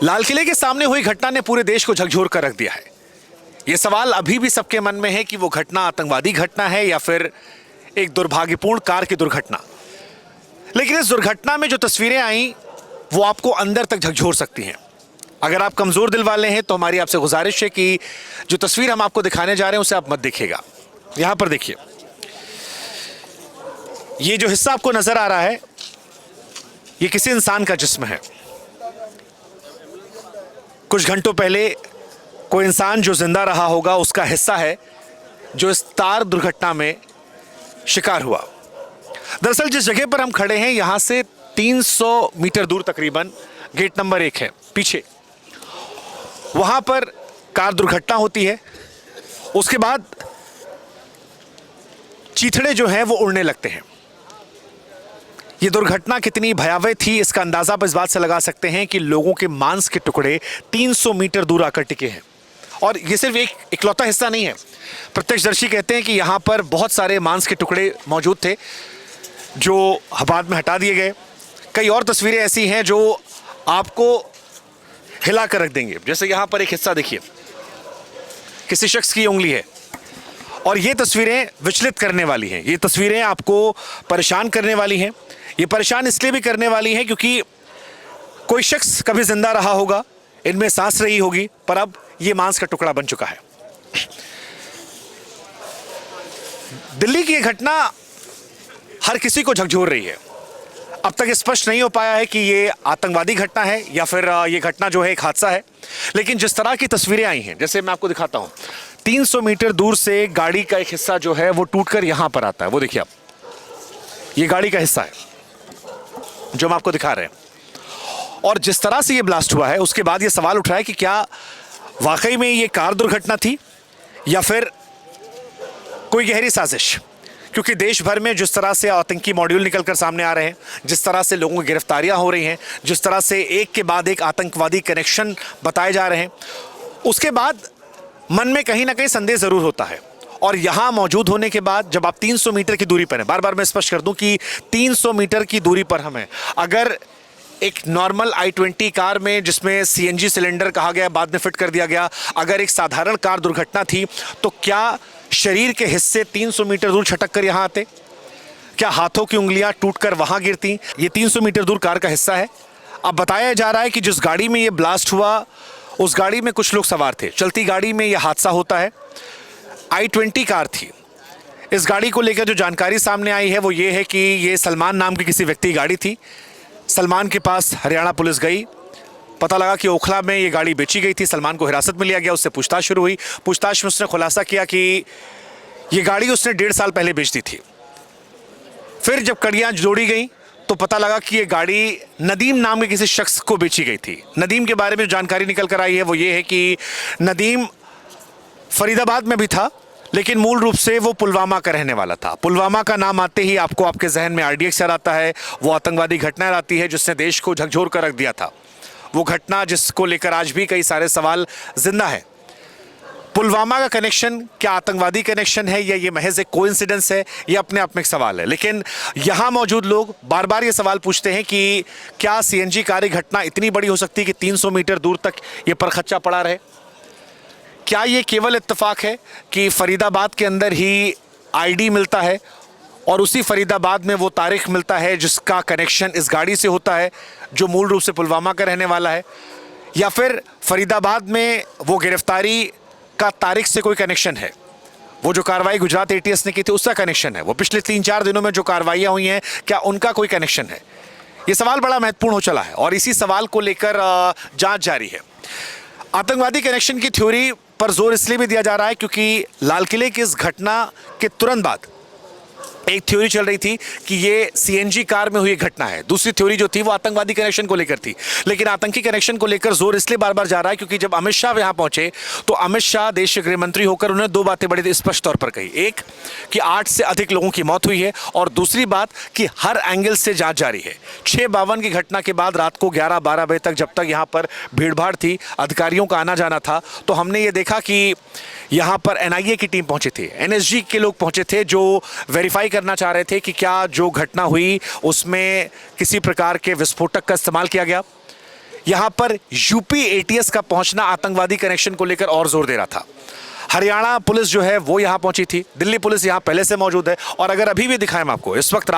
लाल किले के सामने हुई घटना ने पूरे देश को झकझोर कर रख दिया है। यह सवाल अभी भी सबके मन में है कि वो घटना आतंकवादी घटना है या फिर एक दुर्भाग्यपूर्ण कार की दुर्घटना। लेकिन इस दुर्घटना में जो तस्वीरें आई वो आपको अंदर तक झकझोर सकती हैं। अगर आप कमजोर दिल वाले हैं तो हमारी आपसे गुजारिश है कि जो तस्वीर हम आपको दिखाने जा रहे हैं उसे आप मत देखिएगा। यहां पर देखिए, ये जो हिस्सा आपको नजर आ रहा है ये किसी इंसान का जिस्म है। कुछ घंटों पहले कोई इंसान जो जिंदा रहा होगा उसका हिस्सा है जो इस तार दुर्घटना में शिकार हुआ। दरअसल जिस जगह पर हम खड़े हैं यहां से 300 मीटर दूर तकरीबन गेट नंबर 1 है पीछे, वहां पर कार दुर्घटना होती है। उसके बाद चीथड़े जो हैं वो उड़ने लगते हैं। ये दुर्घटना कितनी भयावह थी इसका अंदाजा आप इस बात से लगा सकते हैं कि लोगों के मांस के टुकड़े 300 मीटर दूर आकर टिके हैं। और ये सिर्फ एक इकलौता हिस्सा नहीं है। प्रत्यक्षदर्शी कहते हैं कि यहाँ पर बहुत सारे मांस के टुकड़े मौजूद थे जो बाद में हटा दिए गए। कई और तस्वीरें ऐसी हैं जो आपको हिला कर रख देंगे। जैसे यहाँ पर एक हिस्सा देखिए, किसी शख्स की उंगली है और ये तस्वीरें विचलित करने वाली हैं। ये तस्वीरें आपको परेशान करने वाली हैं। ये परेशान इसलिए भी करने वाली हैं क्योंकि कोई शख्स कभी जिंदा रहा होगा, इनमें सांस रही होगी, पर अब ये मांस का टुकड़ा बन चुका है। दिल्ली की ये घटना हर किसी को झकझोर रही है। अब तक स्पष्ट नहीं हो पाया है कि ये आतंकवादी घटना है या फिर ये घटना जो है एक हादसा है। लेकिन जिस तरह की तस्वीरें आई हैं, जैसे मैं आपको दिखाता हूं, 300 मीटर दूर से गाड़ी का एक हिस्सा जो है वो टूटकर यहां पर आता है। वो देखिए आप, ये गाड़ी का हिस्सा है जो हम आपको दिखा रहे हैं। और जिस तरह से ये ब्लास्ट हुआ है उसके बाद ये सवाल उठ रहा है कि क्या वाकई में ये कार दुर्घटना थी या फिर कोई गहरी साजिश। क्योंकि देश भर में जिस तरह से आतंकी मॉड्यूल निकलकर सामने आ रहे हैं, जिस तरह से लोगों की गिरफ्तारियां हो रही हैं, जिस तरह से एक के बाद एक आतंकवादी कनेक्शन बताए जा रहे हैं, उसके बाद मन में कहीं ना कहीं संदेह जरूर होता है। और यहां मौजूद होने के बाद जब आप 300 मीटर की दूरी पर हैं, बार बार मैं स्पष्ट कर दूं कि 300 मीटर की दूरी पर हम हैं। अगर एक नॉर्मल i20 कार में जिसमें CNG सिलेंडर कहा गया बाद में फिट कर दिया गया, अगर एक साधारण कार दुर्घटना थी तो क्या शरीर के हिस्से 300 मीटर दूर छटक कर यहां आते? क्या हाथों की उंगलियां टूटकर वहां गिरती? ये 300 मीटर दूर कार का हिस्सा है। अब बताया जा रहा है कि जिस गाड़ी में ये ब्लास्ट हुआ उस गाड़ी में कुछ लोग सवार थे। चलती गाड़ी में यह हादसा होता है। i20 कार थी। इस गाड़ी को लेकर जो जानकारी सामने आई है वो ये है कि ये सलमान नाम की किसी व्यक्ति की गाड़ी थी। सलमान के पास हरियाणा पुलिस गई, पता लगा कि ओखला में ये गाड़ी बेची गई थी। सलमान को हिरासत में लिया गया, उससे पूछताछ शुरू हुई। पूछताछ में उसने खुलासा किया कि ये गाड़ी उसने 1.5 साल पहले बेच दी थी। फिर जब कड़ियां जोड़ी गई तो पता लगा कि ये गाड़ी नदीम नाम के किसी शख्स को बेची गई थी। नदीम के बारे में जो जानकारी निकल कर आई है वो ये है कि नदीम फरीदाबाद में भी था, लेकिन मूल रूप से वो पुलवामा का रहने वाला था। पुलवामा का नाम आते ही आपको आपके जहन में RDX याद आता है। वो आतंकवादी घटना आती है जिसने देश को झकझोर कर रख दिया था। वो घटना जिसको लेकर आज भी कई सारे सवाल जिंदा है। पुलवामा का कनेक्शन क्या आतंकवादी कनेक्शन है या ये महज एक कोइंसिडेंस है, ये अपने आप में एक सवाल है। लेकिन यहाँ मौजूद लोग बार बार ये सवाल पूछते हैं कि क्या CNG कारी घटना इतनी बड़ी हो सकती है कि 300 मीटर दूर तक ये परखच्चा पड़ा रहे? क्या ये केवल इत्तेफाक है कि फरीदाबाद के अंदर ही ID मिलता है और उसी फरीदाबाद में वो तारिक मिलता है जिसका कनेक्शन इस गाड़ी से होता है जो मूल रूप से पुलवामा का रहने वाला है? या फिर फरीदाबाद में वो गिरफ्तारी का तारिक से कोई कनेक्शन है? वो जो कार्रवाई गुजरात ATS ने की थी उसका कनेक्शन है? वो पिछले 3-4 दिनों में जो कार्रवाइयाँ हुई हैं क्या उनका कोई कनेक्शन है? ये सवाल बड़ा महत्वपूर्ण हो चला है और इसी सवाल को लेकर जांच जारी है। आतंकवादी कनेक्शन की थ्योरी पर जोर इसलिए भी दिया जा रहा है क्योंकि लाल किले की इस घटना के तुरंत बाद एक थ्योरी चल रही थी कि ये CNG कार में हुई घटना है। दूसरी थ्योरी जो थी वो आतंकवादी कनेक्शन को लेकर थी। लेकिन आतंकी कनेक्शन को लेकर जोर इसलिए बार बार जा रहा है क्योंकि जब अमित शाह यहां पहुंचे तो अमित शाह देश के गृह मंत्री होकर उन्होंने 2 बातें बड़ी स्पष्ट तौर पर कही। एक कि 8 से अधिक लोगों की मौत हुई है और दूसरी बात कि हर एंगल से जांच जारी है। 6:52 की घटना के बाद रात को 11-12 बजे तक जब तक यहाँ पर भीड़-भाड़ थी, अधिकारियों का आना जाना था, तो हमने ये देखा कि यहाँ पर NIA की टीम पहुंची थी, NSG के लोग पहुंचे थे जो वेरीफाई करना चाह रहे थे कि क्या जो घटना हुई उसमें किसी प्रकार के विस्फोटक का इस्तेमाल किया गया यहां पर यूपी एटीएस का पहुंचना आतंकवादी कनेक्शन को लेकर और जोर दे रहा था। हरियाणा पुलिस जो है वो यहां पहुंची थी, दिल्ली पुलिस यहां पहले से मौजूद है। और अगर अभी भी दिखाएं हम आपको, इस वक्त रात